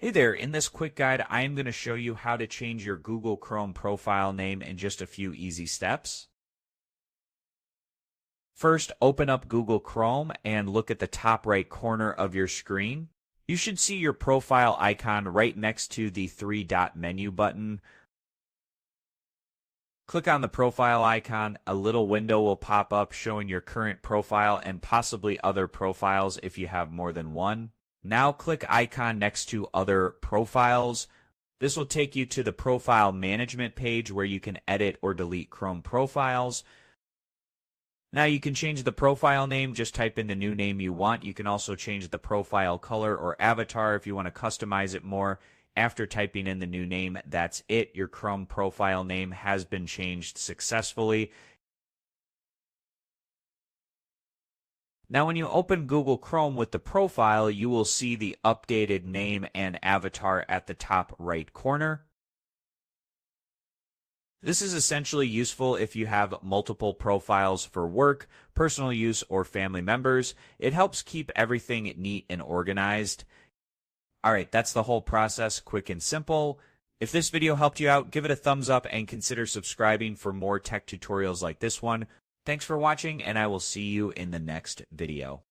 Hey there, in this quick guide, I am going to show you how to change your Google Chrome profile name in just a few easy steps. First, open up Google Chrome and look at the top right corner of your screen. You should see your profile icon right next to the three-dot menu button. Click on the profile icon. A little window will pop up showing your current profile and possibly other profiles if you have more than one. Now click icon next to other profiles. This will take you to the profile management page where you can edit or delete Chrome profiles. Now you can change the profile name, just type in the new name you want. You can also change the profile color or avatar if you want to customize it more. After typing in the new name, that's it. Your Chrome profile name has been changed successfully. Now, when you open Google Chrome with the profile, you will see the updated name and avatar at the top right corner. This is essentially useful if you have multiple profiles for work, personal use, or family members. It helps keep everything neat and organized. All right, that's the whole process, quick and simple. If this video helped you out, give it a thumbs up and consider subscribing for more tech tutorials like this one. Thanks for watching, and I will see you in the next video.